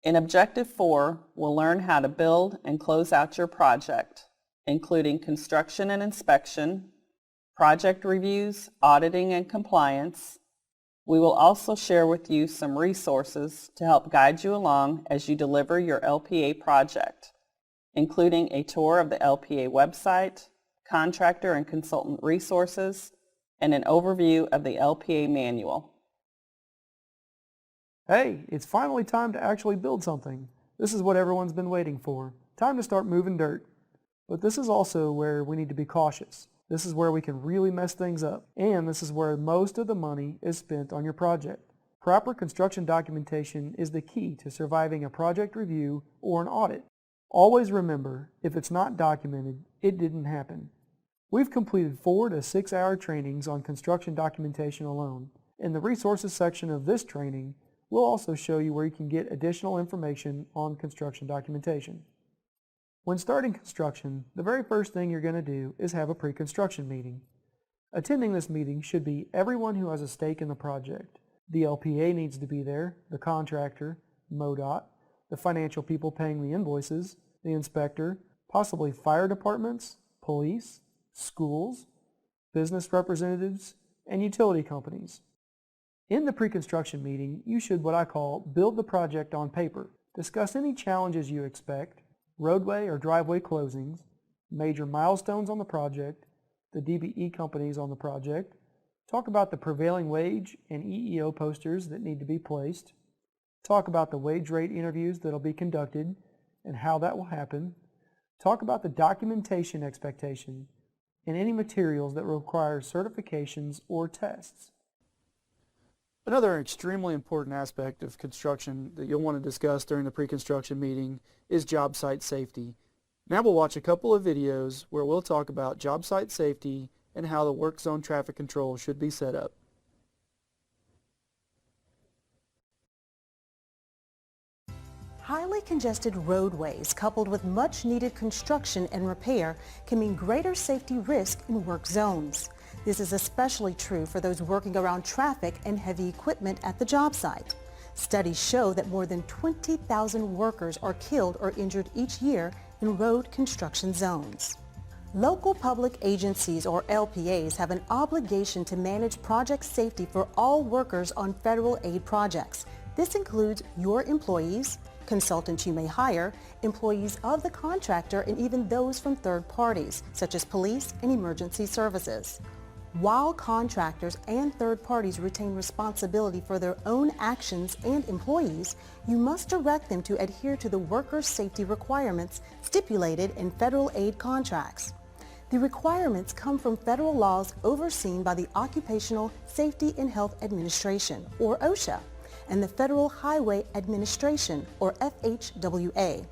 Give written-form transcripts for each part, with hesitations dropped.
In Objective 4, we'll learn how to build and close out your project, including construction and inspection, project reviews, auditing and compliance. We will also share with you some resources to help guide you along as you deliver your LPA project, including a tour of the LPA website, contractor and consultant resources, and an overview of the LPA manual. Hey, it's finally time to actually build something. This is what everyone's been waiting for. Time to start moving dirt. But this is also where we need to be cautious. This is where we can really mess things up, and this is where most of the money is spent on your project. Proper construction documentation is the key to surviving a project review or an audit. Always remember, if it's not documented, it didn't happen. We've completed 4 to 6 hour trainings on construction documentation alone. In the resources section of this training, we'll also show you where you can get additional information on construction documentation. When starting construction, the very first thing you're going to do is have a pre-construction meeting. Attending this meeting should be everyone who has a stake in the project. The LPA needs to be there, the contractor, MoDOT, the financial people paying the invoices, the inspector, possibly fire departments, police, schools, business representatives, and utility companies. In the pre-construction meeting, you should what I call build the project on paper. Discuss any challenges you expect, roadway or driveway closings, major milestones on the project, the DBE companies on the project, talk about the prevailing wage and EEO posters that need to be placed, talk about the wage rate interviews that will be conducted and how that will happen, talk about the documentation expectation, and any materials that require certifications or tests. Another extremely important aspect of construction that you'll want to discuss during the pre-construction meeting is job site safety. Now we'll watch a couple of videos where we'll talk about job site safety and how the work zone traffic control should be set up. Highly congested roadways coupled with much needed construction and repair can mean greater safety risk in work zones. This is especially true for those working around traffic and heavy equipment at the job site. Studies show that more than 20,000 workers are killed or injured each year in road construction zones. Local public agencies, or LPAs, have an obligation to manage project safety for all workers on federal aid projects. This includes your employees, consultants you may hire, employees of the contractor, and even those from third parties, such as police and emergency services. While contractors and third parties retain responsibility for their own actions and employees, you must direct them to adhere to the workers' safety requirements stipulated in federal aid contracts. The requirements come from federal laws overseen by the Occupational Safety and Health Administration, or OSHA, and the Federal Highway Administration, or FHWA.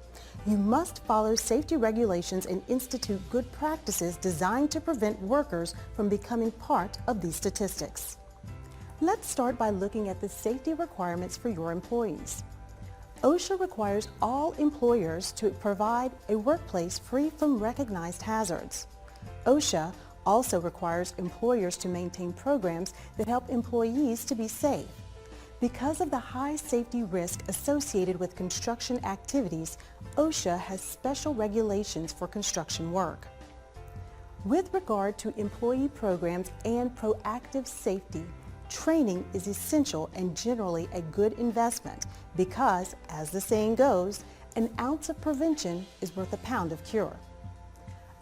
You must follow safety regulations and institute good practices designed to prevent workers from becoming part of these statistics. Let's start by looking at the safety requirements for your employees. OSHA requires all employers to provide a workplace free from recognized hazards. OSHA also requires employers to maintain programs that help employees to be safe. Because of the high safety risk associated with construction activities, OSHA has special regulations for construction work. With regard to employee programs and proactive safety, training is essential and generally a good investment because, as the saying goes, an ounce of prevention is worth a pound of cure.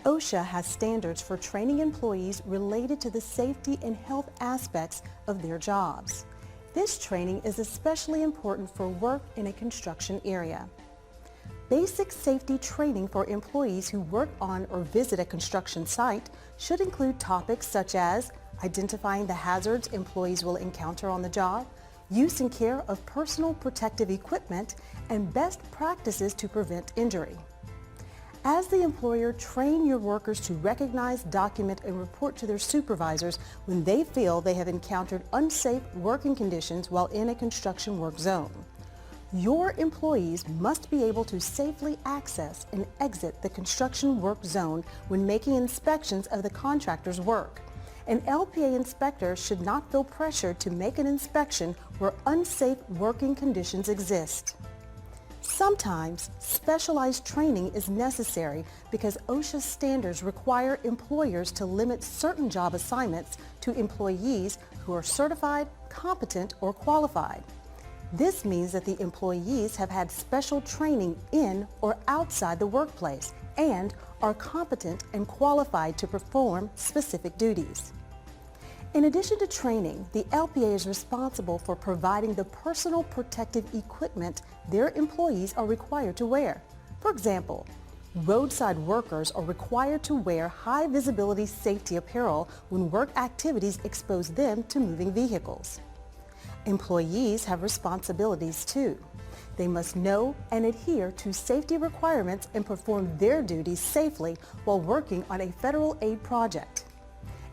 OSHA has standards for training employees related to the safety and health aspects of their jobs. This training is especially important for work in a construction area. Basic safety training for employees who work on or visit a construction site should include topics such as identifying the hazards employees will encounter on the job, use and care of personal protective equipment, and best practices to prevent injury. As the employer, train your workers to recognize, document, and report to their supervisors when they feel they have encountered unsafe working conditions while in a construction work zone. Your employees must be able to safely access and exit the construction work zone when making inspections of the contractor's work. An LPA inspector should not feel pressured to make an inspection where unsafe working conditions exist. Sometimes specialized training is necessary because OSHA standards require employers to limit certain job assignments to employees who are certified, competent, or qualified. This means that the employees have had special training in or outside the workplace and are competent and qualified to perform specific duties. In addition to training, the LPA is responsible for providing the personal protective equipment their employees are required to wear. For example, roadside workers are required to wear high visibility safety apparel when work activities expose them to moving vehicles. Employees have responsibilities too. They must know and adhere to safety requirements and perform their duties safely while working on a federal aid project.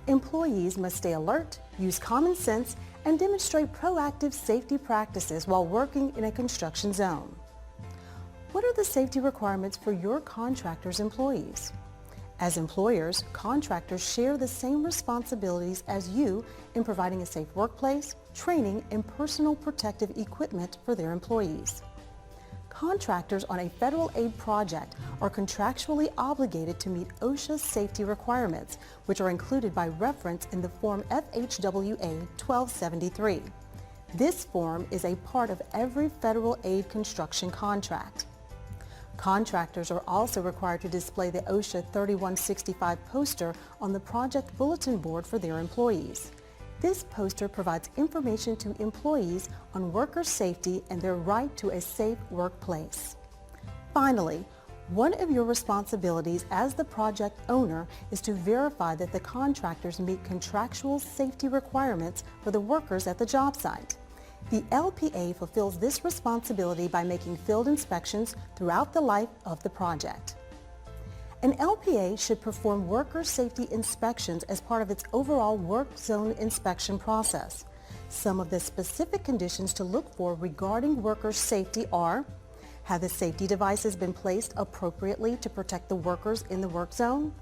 Employees must stay alert, use common sense, and demonstrate proactive safety practices while working in a construction zone. What are the safety requirements for your contractor's employees? As employers, contractors share the same responsibilities as you in providing a safe workplace, training, and personal protective equipment for their employees. Contractors on a federal aid project are contractually obligated to meet OSHA safety requirements, which are included by reference in the Form FHWA 1273. This form is a part of every federal aid construction contract. Contractors are also required to display the OSHA 3165 poster on the project bulletin board for their employees. This poster provides information to employees on worker safety and their right to a safe workplace. Finally, one of your responsibilities as the project owner is to verify that the contractors meet contractual safety requirements for the workers at the job site. The LPA fulfills this responsibility by making field inspections throughout the life of the project. An LPA should perform worker safety inspections as part of its overall work zone inspection process. Some of the specific conditions to look for regarding worker safety are: have the safety devices been placed appropriately to protect the workers in the work zone?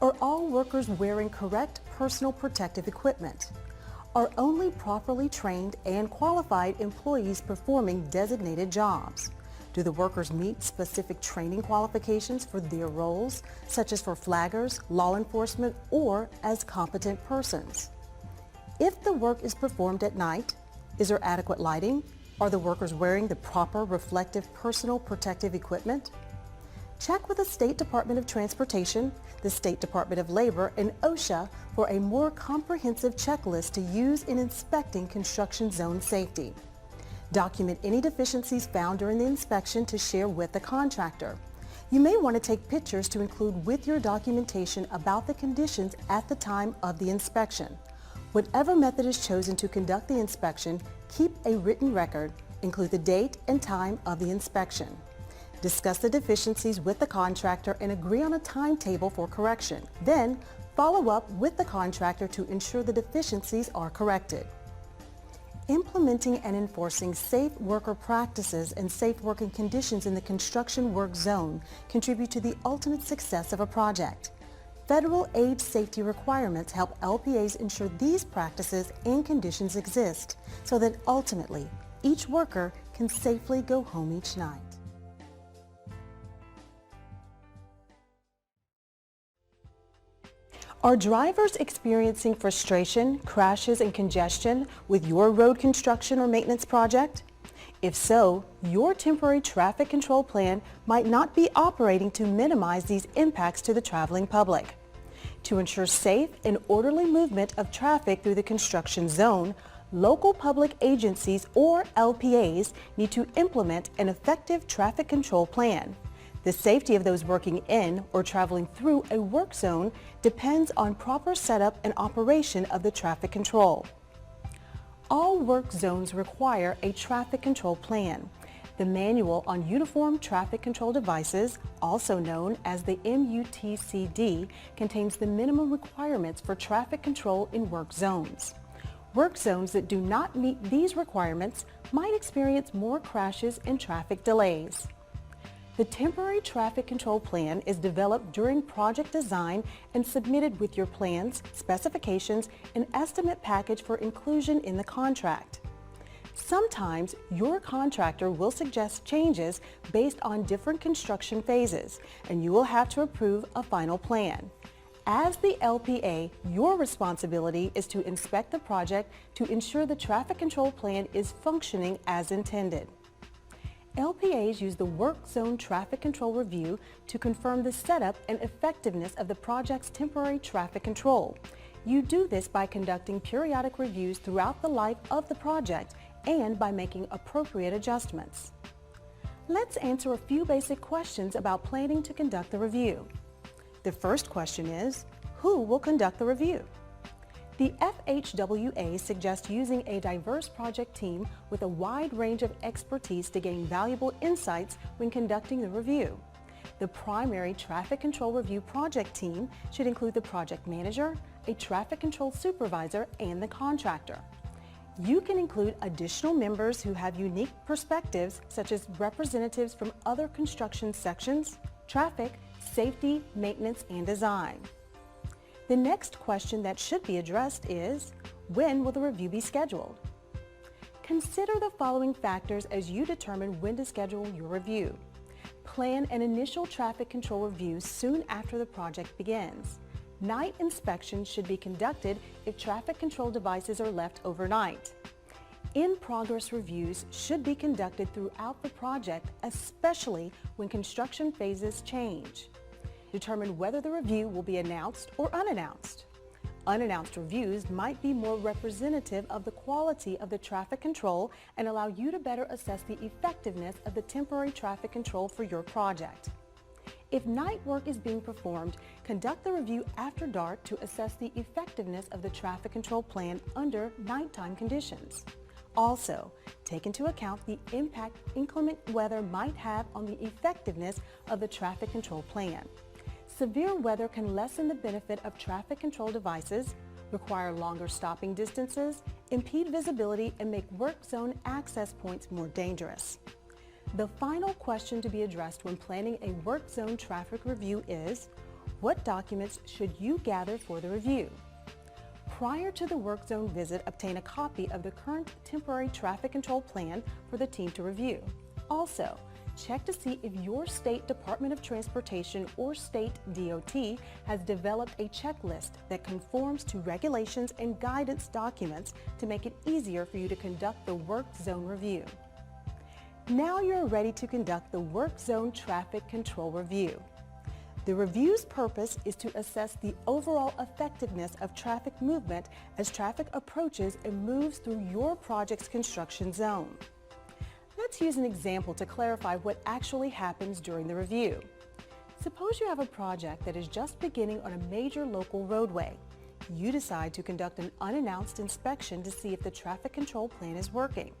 Are all workers wearing correct personal protective equipment? Are only properly trained and qualified employees performing designated jobs? Do the workers meet specific training qualifications for their roles, such as for flaggers, law enforcement, or as competent persons? If the work is performed at night, is there adequate lighting? Are the workers wearing the proper reflective personal protective equipment? Check with the State Department of Transportation, the State Department of Labor, and OSHA for a more comprehensive checklist to use in inspecting construction zone safety. Document any deficiencies found during the inspection to share with the contractor. You may want to take pictures to include with your documentation about the conditions at the time of the inspection. Whatever method is chosen to conduct the inspection, keep a written record, include the date and time of the inspection. Discuss the deficiencies with the contractor and agree on a timetable for correction. Then, follow up with the contractor to ensure the deficiencies are corrected. Implementing and enforcing safe worker practices and safe working conditions in the construction work zone contribute to the ultimate success of a project. Federal aid safety requirements help LPAs ensure these practices and conditions exist so that ultimately each worker can safely go home each night. Are drivers experiencing frustration, crashes, and congestion with your road construction or maintenance project? If so, your temporary traffic control plan might not be operating to minimize these impacts to the traveling public. To ensure safe and orderly movement of traffic through the construction zone, local public agencies or LPAs need to implement an effective traffic control plan. The safety of those working in or traveling through a work zone depends on proper setup and operation of the traffic control. All work zones require a traffic control plan. The Manual on Uniform Traffic Control Devices, also known as the MUTCD, contains the minimum requirements for traffic control in work zones. Work zones that do not meet these requirements might experience more crashes and traffic delays. The temporary traffic control plan is developed during project design and submitted with your plans, specifications, and estimate package for inclusion in the contract. Sometimes your contractor will suggest changes based on different construction phases, and you will have to approve a final plan. As the LPA, your responsibility is to inspect the project to ensure the traffic control plan is functioning as intended. LPAs use the Work Zone Traffic Control Review to confirm the setup and effectiveness of the project's temporary traffic control. You do this by conducting periodic reviews throughout the life of the project and by making appropriate adjustments. Let's answer a few basic questions about planning to conduct the review. The first question is, who will conduct the review? The FHWA suggests using a diverse project team with a wide range of expertise to gain valuable insights when conducting the review. The primary traffic control review project team should include the project manager, a traffic control supervisor, and the contractor. You can include additional members who have unique perspectives, such as representatives from other construction sections, traffic, safety, maintenance, and design. The next question that should be addressed is, when will the review be scheduled? Consider the following factors as you determine when to schedule your review. Plan an initial traffic control review soon after the project begins. Night inspections should be conducted if traffic control devices are left overnight. In-progress reviews should be conducted throughout the project, especially when construction phases change. Determine whether the review will be announced or unannounced. Unannounced reviews might be more representative of the quality of the traffic control and allow you to better assess the effectiveness of the temporary traffic control for your project. If night work is being performed, conduct the review after dark to assess the effectiveness of the traffic control plan under nighttime conditions. Also, take into account the impact inclement weather might have on the effectiveness of the traffic control plan. Severe weather can lessen the benefit of traffic control devices, require longer stopping distances, impede visibility, and make work zone access points more dangerous. The final question to be addressed when planning a work zone traffic review is, what documents should you gather for the review? Prior to the work zone visit, obtain a copy of the current temporary traffic control plan for the team to review. Also, check to see if your state Department of Transportation or state DOT has developed a checklist that conforms to regulations and guidance documents to make it easier for you to conduct the work zone review. Now you're ready to conduct the work zone traffic control review. The review's purpose is to assess the overall effectiveness of traffic movement as traffic approaches and moves through your project's construction zone. Let's use an example to clarify what actually happens during the review. Suppose you have a project that is just beginning on a major local roadway. You decide to conduct an unannounced inspection to see if the traffic control plan is working.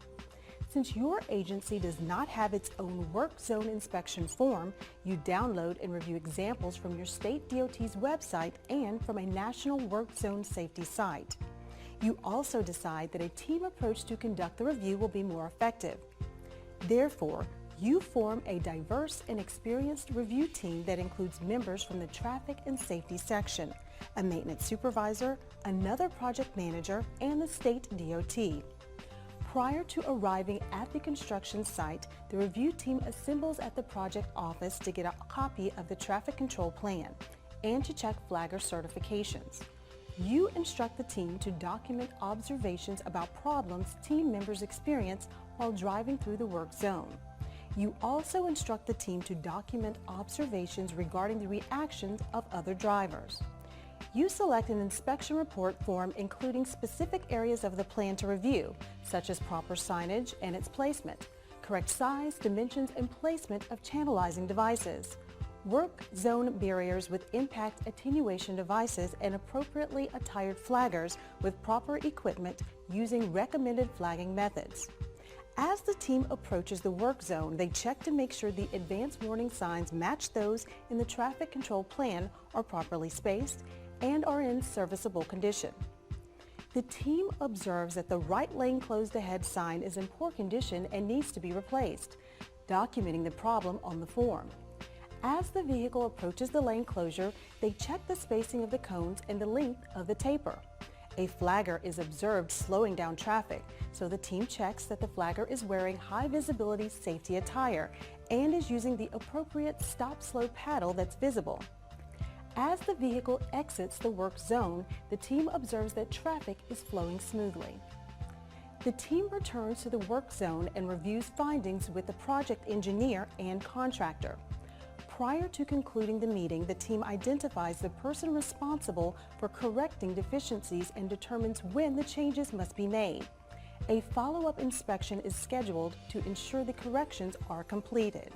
Since your agency does not have its own work zone inspection form, you download and review examples from your state DOT's website and from a national work zone safety site. You also decide that a team approach to conduct the review will be more effective. Therefore, you form a diverse and experienced review team that includes members from the traffic and safety section, a maintenance supervisor, another project manager, and the state DOT. Prior to arriving at the construction site, the review team assembles at the project office to get a copy of the traffic control plan and to check flagger certifications. You instruct the team to document observations about problems team members experience while driving through the work zone. You also instruct the team to document observations regarding the reactions of other drivers. You select an inspection report form including specific areas of the plan to review, such as proper signage and its placement, correct size, dimensions, and placement of channelizing devices, work zone barriers with impact attenuation devices, and appropriately attired flaggers with proper equipment using recommended flagging methods. As the team approaches the work zone, they check to make sure the advance warning signs match those in the traffic control plan, are properly spaced, and are in serviceable condition. The team observes that the right lane closed ahead sign is in poor condition and needs to be replaced, documenting the problem on the form. As the vehicle approaches the lane closure, they check the spacing of the cones and the length of the taper. A flagger is observed slowing down traffic, so the team checks that the flagger is wearing high visibility safety attire and is using the appropriate stop-slow paddle that's visible. As the vehicle exits the work zone, the team observes that traffic is flowing smoothly. The team returns to the work zone and reviews findings with the project engineer and contractor. Prior to concluding the meeting, the team identifies the person responsible for correcting deficiencies and determines when the changes must be made. A follow-up inspection is scheduled to ensure the corrections are completed.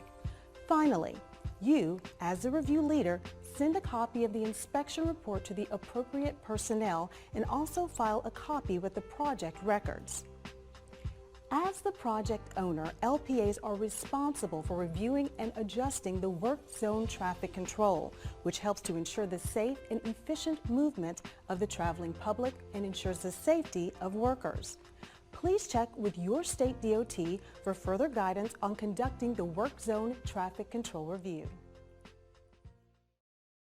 Finally, you, as the review leader, send a copy of the inspection report to the appropriate personnel and also file a copy with the project records. As the project owner, LPAs are responsible for reviewing and adjusting the work zone traffic control, which helps to ensure the safe and efficient movement of the traveling public and ensures the safety of workers. Please check with your state DOT for further guidance on conducting the work zone traffic control review.